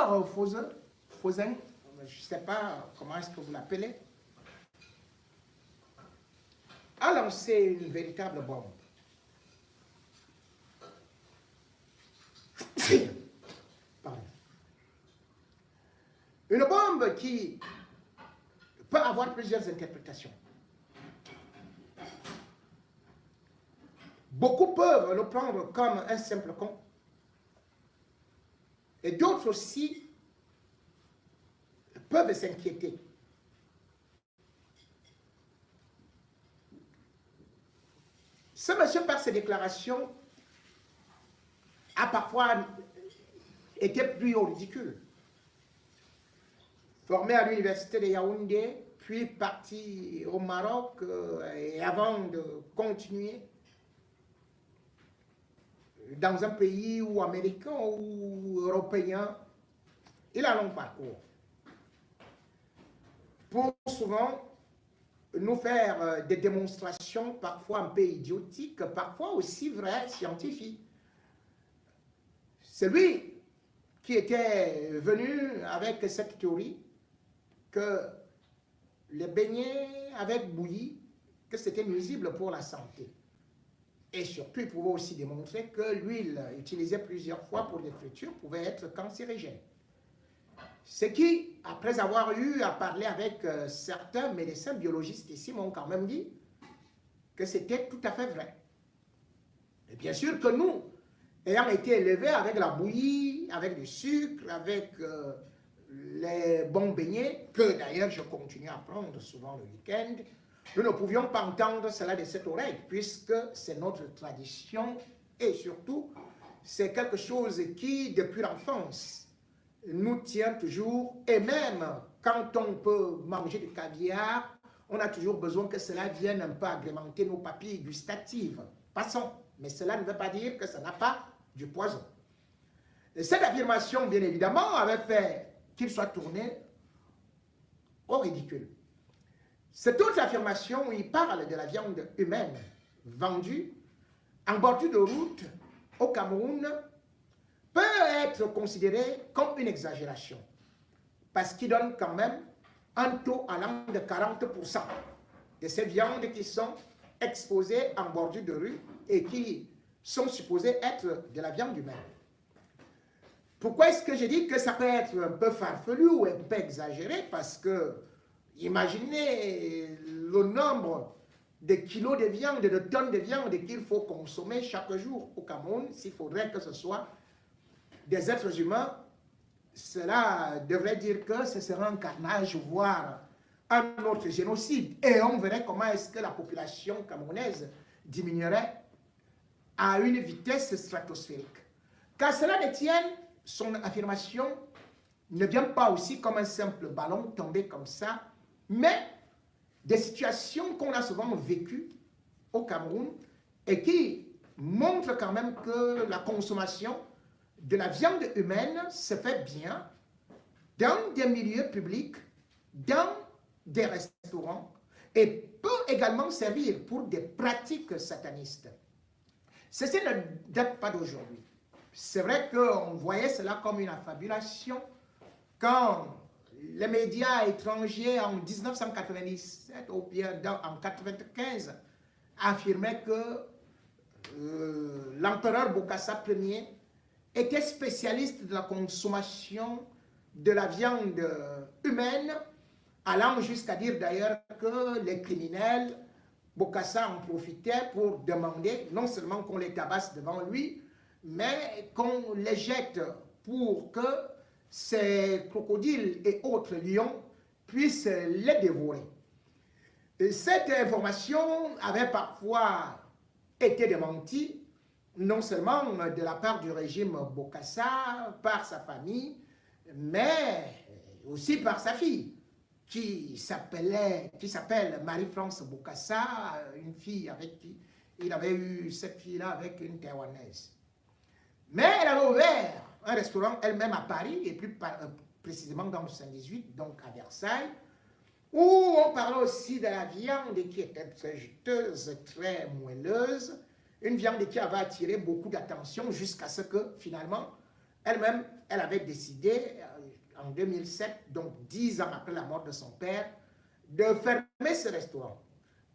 Alors, Fosen, je ne sais pas comment est-ce que vous l'appelez, a lancé une véritable bombe. Pardon. Une bombe qui peut avoir plusieurs interprétations. Beaucoup peuvent le prendre comme un simple con. Et d'autres aussi peuvent s'inquiéter. Ce monsieur, par ses déclarations, a parfois été plus au ridicule. Formé à l'université de Yaoundé, puis parti au Maroc, et avant de continuer dans un pays ou américain ou européen, il a un long parcours. Pour souvent nous faire des démonstrations parfois un peu idiotiques, parfois aussi vraies, scientifiques. C'est lui qui était venu avec cette théorie que les beignets avec bouillie, que c'était nuisible pour la santé. Et surtout, il pouvait aussi démontrer que l'huile utilisée plusieurs fois pour les fritures pouvait être cancérigène. Ce qui, après avoir eu à parler avec certains médecins biologistes ici, m'ont quand même dit que c'était tout à fait vrai. Et bien sûr que nous, ayant été élevés avec la bouillie, avec du sucre, avec les bons beignets, que d'ailleurs je continue à prendre souvent le week-end, nous ne pouvions pas entendre cela de cette oreille, puisque c'est notre tradition et surtout, c'est quelque chose qui, depuis l'enfance, nous tient toujours. Et même quand on peut manger du caviar, on a toujours besoin que cela vienne un peu agrémenter nos papilles gustatives. Passons, mais cela ne veut pas dire que ça n'a pas du poison. Et cette affirmation, bien évidemment, avait fait qu'il soit tourné au ridicule. Cette autre affirmation où il parle de la viande humaine vendue en bordure de route au Cameroun peut être considérée comme une exagération parce qu'il donne quand même un taux allant de 40% de ces viandes qui sont exposées en bordure de rue et qui sont supposées être de la viande humaine. Pourquoi est-ce que je dis que ça peut être un peu farfelu ou un peu exagéré? Parce que imaginez le nombre de kilos de viande, de tonnes de viande qu'il faut consommer chaque jour au Cameroun, s'il faudrait que ce soit des êtres humains, cela devrait dire que ce serait un carnage, voire un autre génocide. Et on verrait comment est-ce que la population camerounaise diminuerait à une vitesse stratosphérique. Qu'à cela ne tienne, son affirmation ne vient pas aussi comme un simple ballon tombé comme ça, mais des situations qu'on a souvent vécues au Cameroun et qui montrent quand même que la consommation de la viande humaine se fait bien dans des milieux publics, dans des restaurants et peut également servir pour des pratiques satanistes. Ceci ne date pas d'aujourd'hui. C'est vrai qu'on voyait cela comme une affabulation quand les médias étrangers en 1997 ou bien en 1995 affirmaient que l'empereur Bokassa Ier était spécialiste de la consommation de la viande humaine, allant jusqu'à dire d'ailleurs que les criminels, Bokassa en profitait pour demander non seulement qu'on les tabasse devant lui, mais qu'on les jette pour que ces crocodiles et autres lions puissent les dévorer. Et cette information avait parfois été démentie, non seulement de la part du régime Bokassa, par sa famille, mais aussi par sa fille, qui s'appelle Marie-France Bokassa, une fille avec qui il avait eu cette fille-là avec une Taïwanaise. Mais elle avait ouvert un restaurant elle-même à Paris, et plus précisément dans le 118, donc à Versailles, où on parlait aussi de la viande qui était très juteuse, très moelleuse, une viande qui avait attiré beaucoup d'attention jusqu'à ce que finalement, elle-même, elle avait décidé en 2007, donc 10 ans après la mort de son père, de fermer ce restaurant.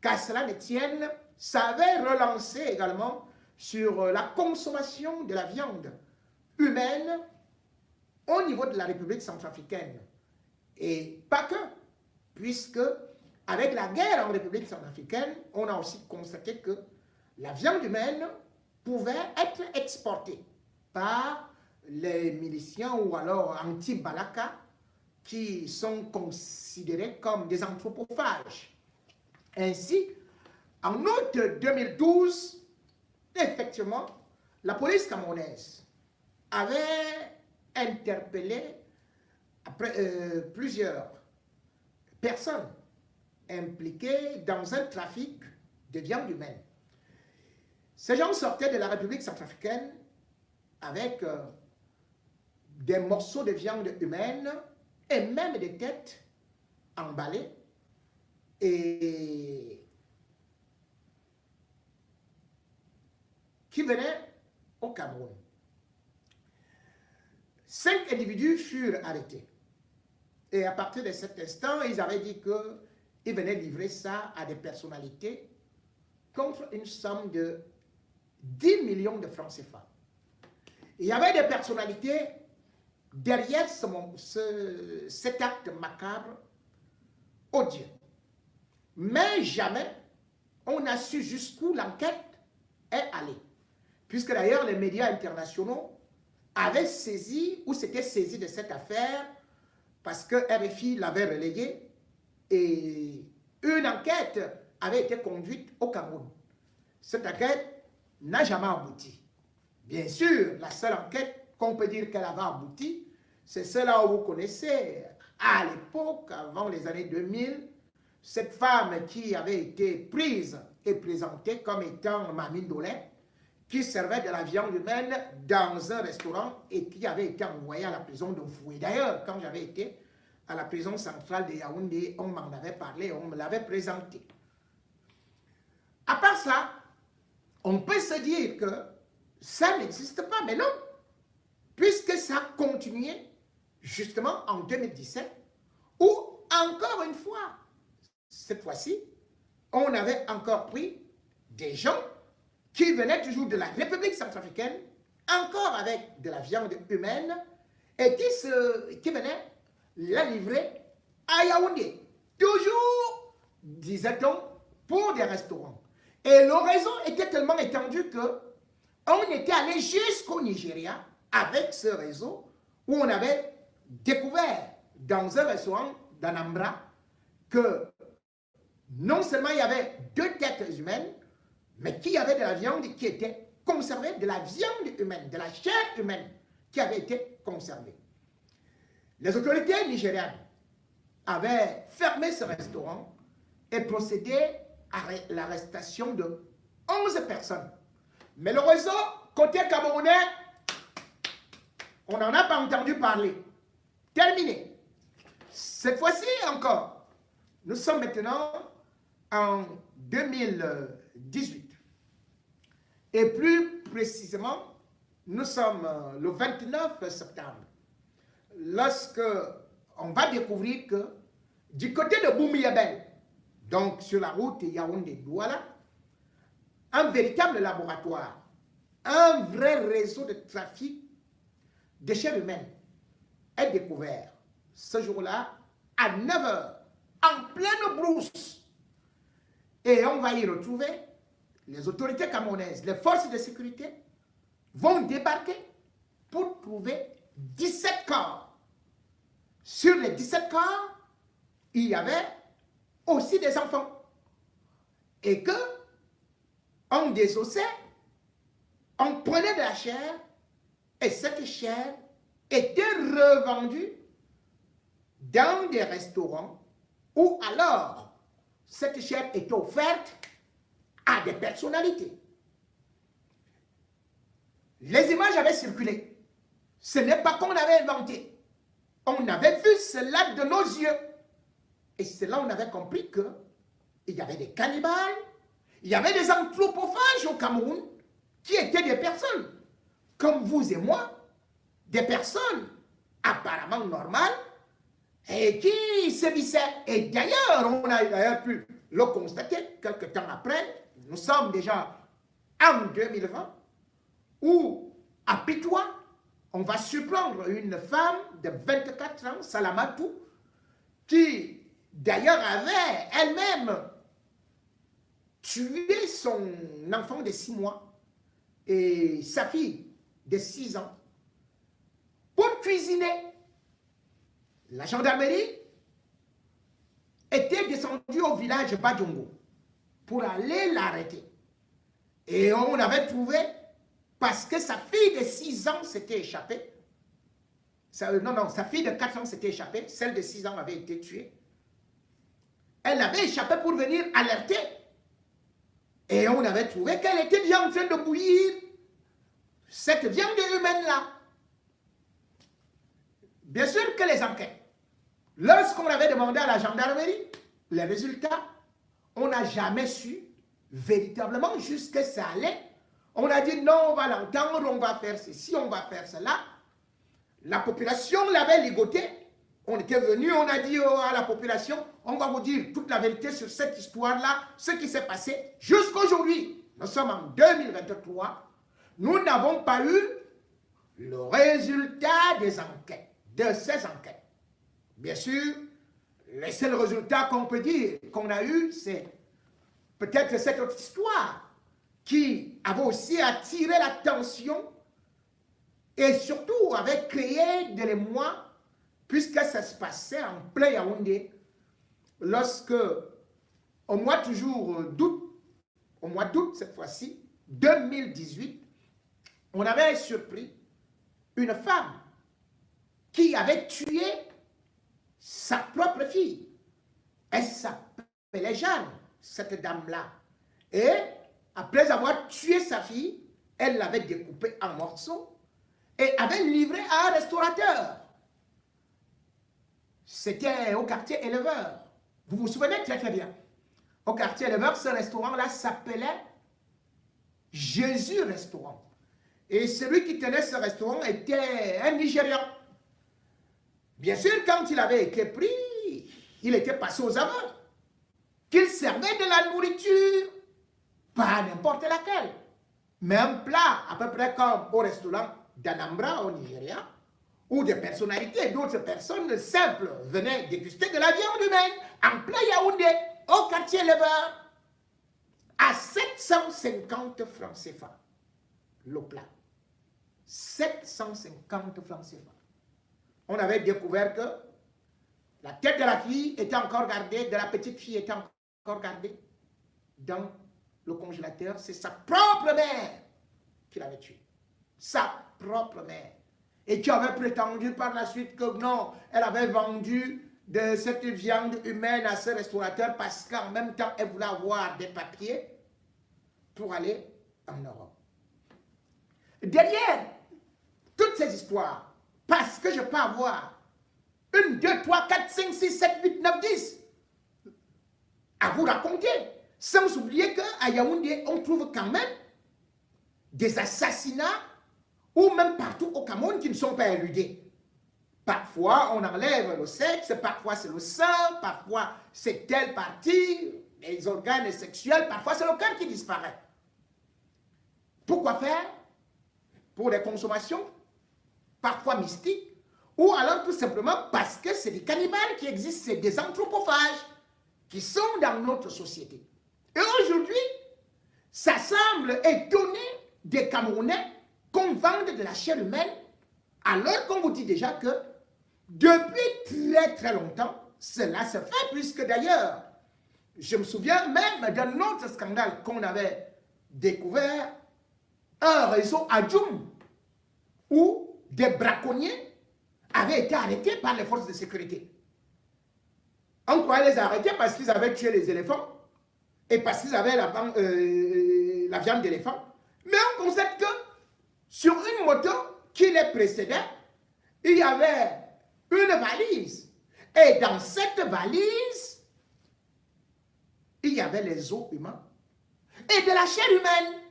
Qu'à cela ne tienne, ça avait relancé également sur la consommation de la viande humaine au niveau de la République centrafricaine. Et pas que, puisque avec la guerre en République centrafricaine, on a aussi constaté que la viande humaine pouvait être exportée par les miliciens ou alors anti-Balaka qui sont considérés comme des anthropophages. Ainsi, en août 2012, effectivement, la police camerounaise avait interpellé plusieurs personnes impliquées dans un trafic de viande humaine. Ces gens sortaient de la République centrafricaine avec des morceaux de viande humaine et même des têtes emballées et qui venaient au Cameroun. 5 individus furent arrêtés. Et à partir de cet instant, ils avaient dit qu'ils venaient livrer ça à des personnalités contre une somme de 10 millions de francs CFA. Il y avait des personnalités derrière cet acte macabre, odieux. Mais jamais on n'a su jusqu'où l'enquête est allée. Puisque d'ailleurs les médias internationaux avaient saisi ou s'étaient saisis de cette affaire parce que RFI l'avait relayée et une enquête avait été conduite au Cameroun. Cette enquête n'a jamais abouti. Bien sûr, la seule enquête qu'on peut dire qu'elle avait abouti, c'est celle-là où vous connaissez, à l'époque, avant les années 2000, cette femme qui avait été prise et présentée comme étant Mamine Dolé, qui servait de la viande humaine dans un restaurant et qui avait été envoyée à la prison de Foué. D'ailleurs, quand j'avais été à la prison centrale de Yaoundé, on m'en avait parlé, on me l'avait présenté. À part ça, on peut se dire que ça n'existe pas, mais non, puisque ça a continué justement en 2017, où encore une fois, cette fois-ci, on avait encore pris des gens qui venaient toujours de la République centrafricaine, encore avec de la viande humaine, et qui venaient la livrer à Yaoundé. Toujours, disait-on, pour des restaurants. Et l'horizon était tellement étendu que on était allé jusqu'au Nigeria avec ce réseau où on avait découvert dans un restaurant d'Anambra que non seulement il y avait 2 têtes humaines, mais qu'il y avait de la viande qui était conservée, de la viande humaine, de la chair humaine qui avait été conservée. Les autorités nigérianes avaient fermé ce restaurant et procédé à l'arrestation de 11 personnes. Mais le réseau, côté camerounais, on n'en a pas entendu parler. Terminé. Cette fois-ci encore, nous sommes maintenant en 2018. Et plus précisément, nous sommes le 29 septembre. Lorsque on va découvrir que du côté de Boumiyabel, donc sur la route Yaoundé-Douala, un véritable laboratoire, un vrai réseau de trafic de chair humaine est découvert ce jour-là à 9 h, en pleine brousse. Et on va y retrouver les autorités camerounaises, les forces de sécurité vont débarquer pour trouver 17 corps. Sur les 17 corps, il y avait aussi des enfants. Et que on désossait, on prenait de la chair, et cette chair était revendue dans des restaurants ou alors cette chair était offerte à des personnalités. Les images avaient circulé. Ce n'est pas qu'on avait inventé. On avait vu cela de nos yeux. Et c'est là on avait compris qu'il y avait des cannibales, il y avait des anthropophages au Cameroun qui étaient des personnes comme vous et moi, des personnes apparemment normale et qui sévissait. Et d'ailleurs, on a d'ailleurs pu le constater quelques temps après, nous sommes déjà en 2020, où à Pitois, on va surprendre une femme de 24 ans, Salamatou, qui d'ailleurs avait elle-même tué son enfant de 6 mois et sa fille de 6 ans pour cuisiner. La gendarmerie était descendue au village Badjongo pour aller l'arrêter. Et on avait trouvé, parce que sa fille de 6 ans s'était échappée, sa fille de 4 ans s'était échappée, celle de 6 ans avait été tuée. Elle avait échappé pour venir alerter. Et on avait trouvé qu'elle était déjà en train de bouillir cette viande humaine-là. Bien sûr que les enquêtes, lorsqu'on avait demandé à la gendarmerie les résultats, on n'a jamais su véritablement jusqu'à ça allait. On a dit non, on va l'entendre, on va faire ceci, on va faire cela. La population l'avait ligoté. On était venu, on a dit à la population, on va vous dire toute la vérité sur cette histoire-là, ce qui s'est passé jusqu'aujourd'hui. Nous sommes en 2023. Nous n'avons pas eu le résultat des enquêtes, de ces enquêtes. Bien sûr, les seuls résultats qu'on peut dire qu'on a eu, c'est peut-être cette autre histoire qui avait aussi attiré l'attention et surtout avait créé de l'émoi puisque ça se passait en plein Yaoundé lorsque au mois toujours d'août, au mois d'août cette fois-ci, 2018, on avait surpris une femme qui avait tué sa propre fille. Elle s'appelait Jeanne, cette dame-là. Et après avoir tué sa fille, elle l'avait découpée en morceaux et avait livré à un restaurateur. C'était au quartier Éleveur. Vous vous souvenez très très bien. Au quartier Éleveur, ce restaurant-là s'appelait Jésus Restaurant. Et celui qui tenait ce restaurant était un Nigérian. Bien sûr, quand il avait été pris, il était passé aux aveux. Qu'il servait de la nourriture, pas n'importe laquelle. Mais un plat, à peu près comme au restaurant d'Anambra au Nigeria, où des personnalités, d'autres personnes simples venaient déguster de la viande humaine en plein Yaoundé, au quartier Éleveur, à 750 francs CFA, le plat. 750 francs CFA. On avait découvert que la tête de la fille était encore gardée, de la petite fille était encore gardée dans le congélateur. C'est sa propre mère qui l'avait tuée. Sa propre mère. Et qui avait prétendu par la suite que non, elle avait vendu de cette viande humaine à ce restaurateur parce qu'en même temps, elle voulait avoir des papiers pour aller en Europe. Derrière toutes ces histoires, parce que je peux avoir 1, 2, 3, 4, 5, 6, 7, 8, 9, 10 à vous raconter, sans oublier qu'à Yaoundé, on trouve quand même des assassinats ou même partout au Cameroun qui ne sont pas éludés. Parfois, on enlève le sexe, parfois c'est le sang, parfois c'est telle partie, les organes sexuels, parfois c'est le cœur qui disparaît. Pourquoi faire? Pour des consommations, parfois mystiques, ou alors tout simplement parce que c'est des cannibales qui existent, c'est des anthropophages qui sont dans notre société. Et aujourd'hui, ça semble étonner des Camerounais qu'on vende de la chair humaine, alors qu'on vous dit déjà que depuis très très longtemps, cela se fait, puisque d'ailleurs, je me souviens même d'un autre scandale qu'on avait découvert, un réseau à Djoum, où des braconniers avaient été arrêtés par les forces de sécurité. On croyait les arrêter parce qu'ils avaient tué les éléphants et parce qu'ils avaient la viande d'éléphant. Mais on constate que sur une moto qui les précédait, il y avait une valise. Et dans cette valise, il y avait les os humains et de la chair humaine.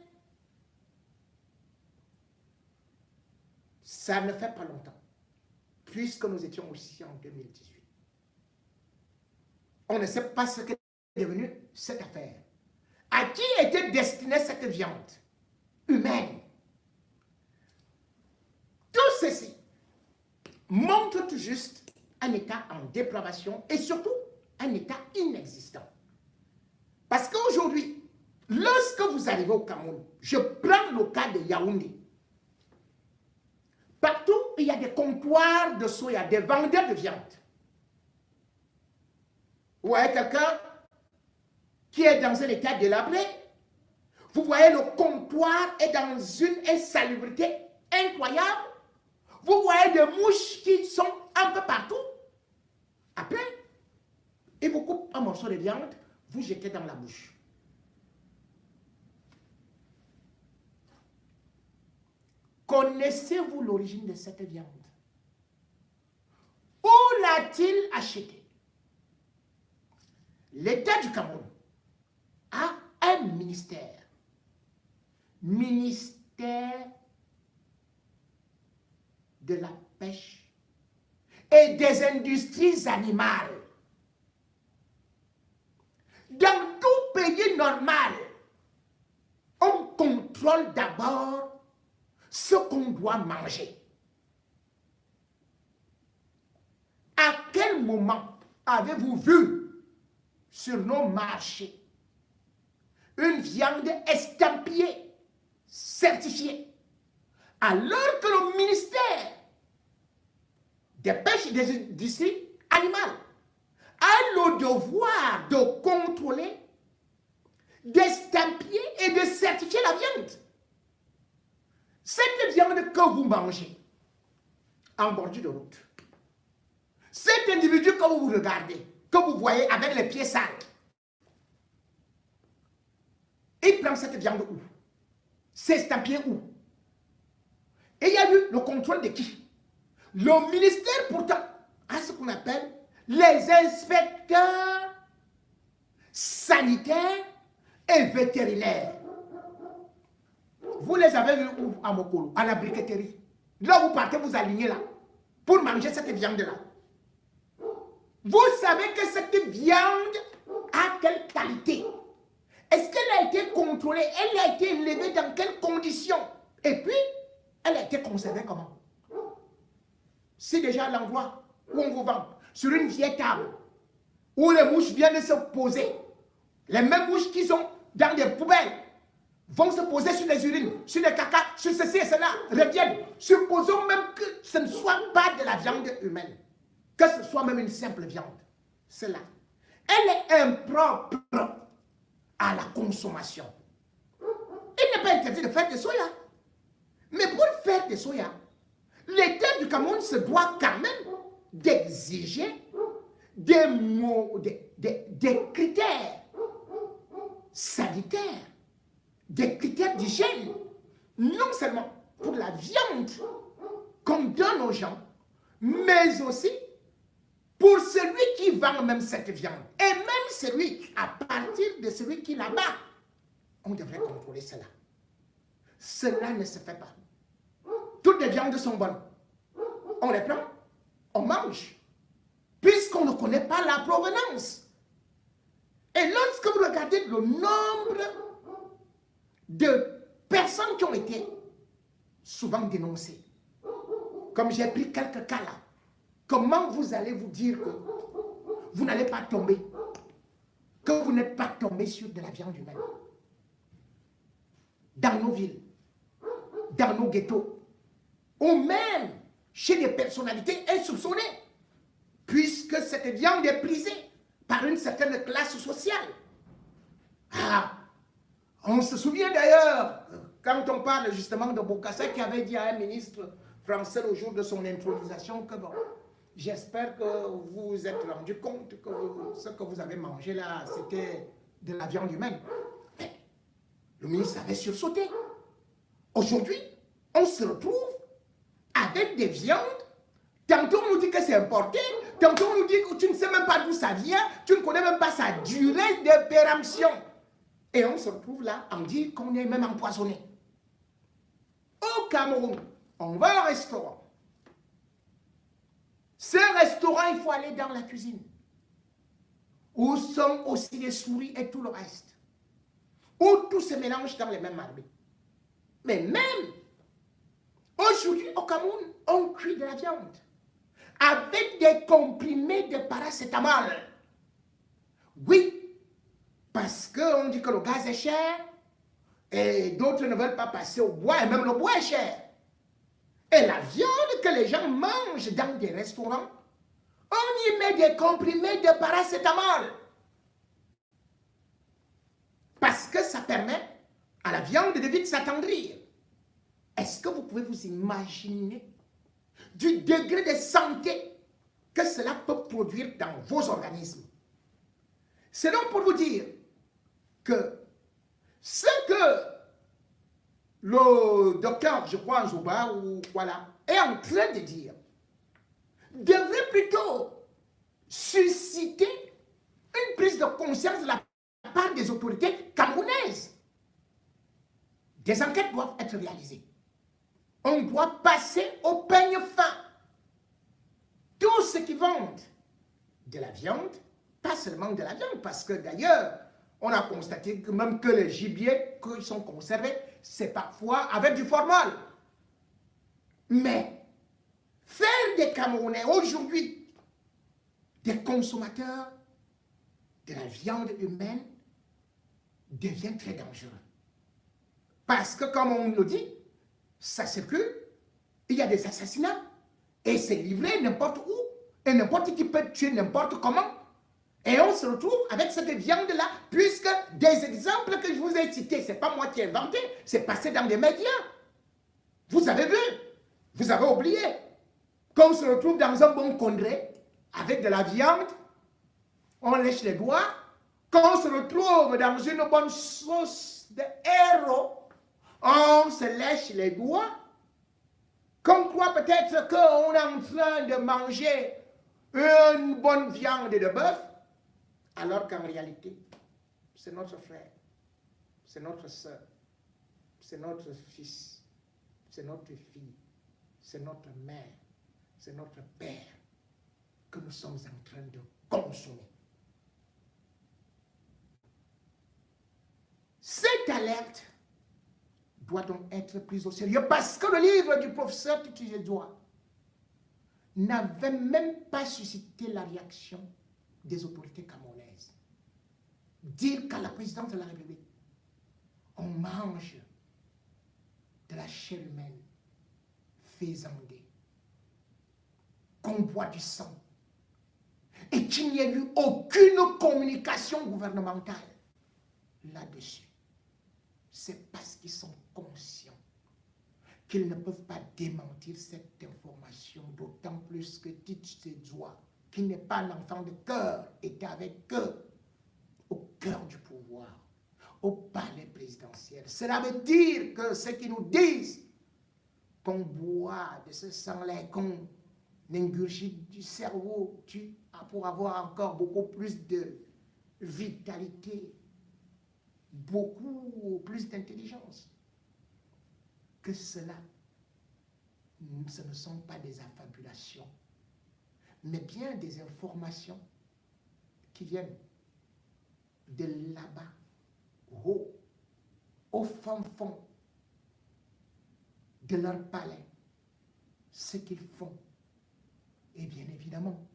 Ça ne fait pas longtemps. puisque nous étions aussi en 2018. On ne sait pas ce qu'est devenu cette affaire. À qui était destinée cette viande humaine? Tout ceci montre tout juste un état en dépravation et surtout un état inexistant. Parce qu'aujourd'hui, lorsque vous arrivez au Cameroun, je prends le cas de Yaoundé. Partout, il y a des comptoirs de soya, des vendeurs de viande. Vous voyez quelqu'un qui est dans un état délabré. Vous voyez le comptoir est dans une insalubrité incroyable. Vous voyez des mouches qui sont un peu partout. Après, il vous coupe un morceau de viande, vous jetez dans la bouche. Connaissez-vous l'origine de cette viande? Où l'a-t-il acheté? L'État du Cameroun a un ministère. Ministère de la pêche et des industries animales. Dans tout pays normal, on contrôle d'abord ce qu'on doit manger. À quel moment avez-vous vu sur nos marchés une viande estampillée, certifiée, alors que le ministère des pêches et des industries animales a le devoir de contrôler, d'estampiller et de certifier la viande? Cette viande que vous mangez en bordure de route, cet individu que vous regardez, que vous voyez avec les pieds sales, il prend cette viande où? C'est estampillé où? Et il y a eu le contrôle de qui? Le ministère pourtant a ce qu'on appelle les inspecteurs sanitaires et vétérinaires. Vous les avez vus où? À Mokolo, à la briqueterie. Là, vous partez vous aligner là pour manger cette viande-là. Vous savez que cette viande a quelle qualité? Est-ce qu'elle a été contrôlée? Elle a été élevée dans quelles conditions? Et puis, elle a été conservée comment? C'est déjà l'endroit où on vous vend, sur une vieille table, où les mouches viennent se poser. Les mêmes mouches qui sont dans des poubelles vont se poser sur les urines, sur les caca, sur ceci et cela, reviennent. Supposons même que ce ne soit pas de la viande humaine, que ce soit même une simple viande. Cela, elle est impropre à la consommation. Il n'est pas interdit de faire des soya. Mais pour faire des soya, l'État du Cameroun se doit quand même d'exiger des critères sanitaires, des critères d'hygiène, non seulement pour la viande qu'on donne aux gens, mais aussi pour celui qui vend même cette viande. Et même celui, à partir de celui qui la bat, on devrait contrôler cela. Cela ne se fait pas. Toutes les viandes sont bonnes. On les prend, on mange, puisqu'on ne connaît pas la provenance. Et lorsque vous regardez le nombre de personnes qui ont été souvent dénoncées, comme j'ai pris quelques cas là, comment vous allez vous dire que vous n'allez pas tomber, que vous n'êtes pas tombé sur de la viande humaine? Dans nos villes, dans nos ghettos, ou même chez des personnalités insoupçonnées, puisque cette viande est prisée par une certaine classe sociale. Ah, on se souvient d'ailleurs, quand on parle justement de Bokassa qui avait dit à un ministre français le jour de son intronisation que bon, j'espère que vous vous êtes rendu compte que ce que vous avez mangé là, c'était de la viande humaine. Mais le ministre avait sursauté. Aujourd'hui, on se retrouve avec des viandes. Tantôt on nous dit que c'est importé, tantôt on nous dit que tu ne sais même pas d'où ça vient, tu ne connais même pas sa durée de péremption. Et on se retrouve là, on dit qu'on est même empoisonné. Au Cameroun, on va au restaurant. il faut aller dans la cuisine, où sont aussi les souris et tout le reste, où tout se mélange dans les mêmes marmites. Mais même aujourd'hui au Cameroun, on cuit de la viande avec des comprimés de paracétamol. Oui, parce qu'on dit que le gaz est cher et d'autres ne veulent pas passer au bois, et même le bois est cher. Et la viande que les gens mangent dans des restaurants, on y met des comprimés de paracétamol. Parce que ça permet à la viande de vite s'attendrir. Est-ce que vous pouvez vous imaginer du degré de santé que cela peut produire dans vos organismes? C'est donc pour vous dire que ce que le docteur, je crois, Nzouba, ou voilà, est en train de dire, devrait plutôt susciter une prise de conscience de la part des autorités camerounaises. Des enquêtes doivent être réalisées. On doit passer au peigne fin. Tous ceux qui vendent de la viande, pas seulement de la viande, parce que d'ailleurs, on a constaté que même que les gibiers qui sont conservés, c'est parfois avec du formol. Mais faire des Camerounais aujourd'hui des consommateurs de la viande humaine devient très dangereux. Parce que, comme on le dit, ça circule, il y a des assassinats, et c'est livré n'importe où, et n'importe qui peut tuer n'importe comment. Et on se retrouve avec cette viande-là, puisque des exemples que je vous ai cités, ce n'est pas moi qui ai inventé, c'est passé dans des médias. Vous avez vu, vous avez oublié, qu'on se retrouve dans un bon congrès, avec de la viande, on lèche les doigts, qu'on se retrouve dans une bonne sauce de héros, on se lèche les doigts, qu'on croit peut-être qu'on est en train de manger une bonne viande de bœuf, alors qu'en réalité, c'est notre frère, c'est notre soeur, c'est notre fils, c'est notre fille, c'est notre mère, c'est notre père que nous sommes en train de consommer. Cette alerte doit donc être prise au sérieux parce que le livre du professeur Tutu-Edouard n'avait même pas suscité la réaction des autorités camerounaises. Dire qu'à la présidence de la République, on mange de la chair humaine faisandée, qu'on boit du sang, et qu'il n'y ait eu aucune communication gouvernementale là-dessus. C'est parce qu'ils sont conscients qu'ils ne peuvent pas démentir cette information, d'autant plus que Tutu-Edouard, qui n'est pas un enfant de cœur, était avec eux au cœur du pouvoir, au palais présidentiel. Cela veut dire que ceux qui nous disent qu'on boit de ce sang-là, qu'on ingurgite du cerveau pour avoir encore beaucoup plus de vitalité, beaucoup plus d'intelligence, que cela, ce ne sont pas des affabulations, mais bien des informations qui viennent de là-bas, au fin fond de leur palais, ce qu'ils font. Et bien évidemment,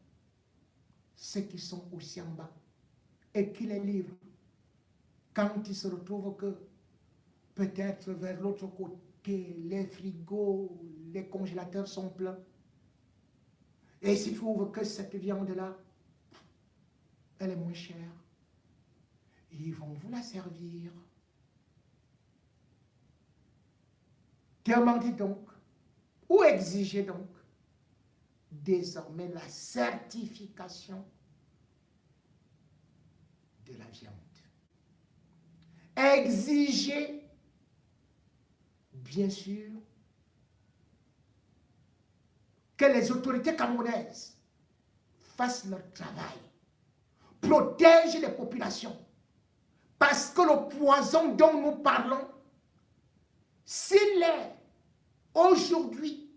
ceux qui sont aussi en bas et qui les livrent, quand ils se retrouvent que peut-être vers l'autre côté, les frigos, les congélateurs sont pleins, et s'ils trouvent que cette viande-là, elle est moins chère, ils vont vous la servir. Demandez donc, ou exigez donc, désormais la certification de la viande. Exigez, bien sûr, que les autorités camerounaises fassent leur travail, protègent les populations, parce que le poison dont nous parlons, s'il est aujourd'hui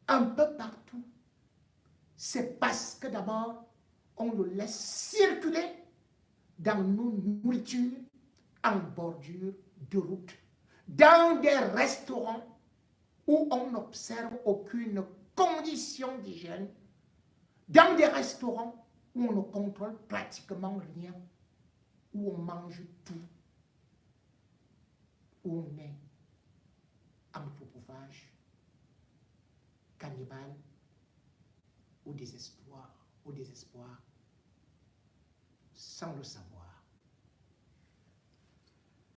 un peu partout, c'est parce que d'abord, on le laisse circuler dans nos nourritures en bordure de route, dans des restaurants où on n'observe aucune condition d'hygiène, dans des restaurants où on ne contrôle pratiquement rien, où on mange tout, où on est anthropophage, cannibale, au désespoir, sans le savoir.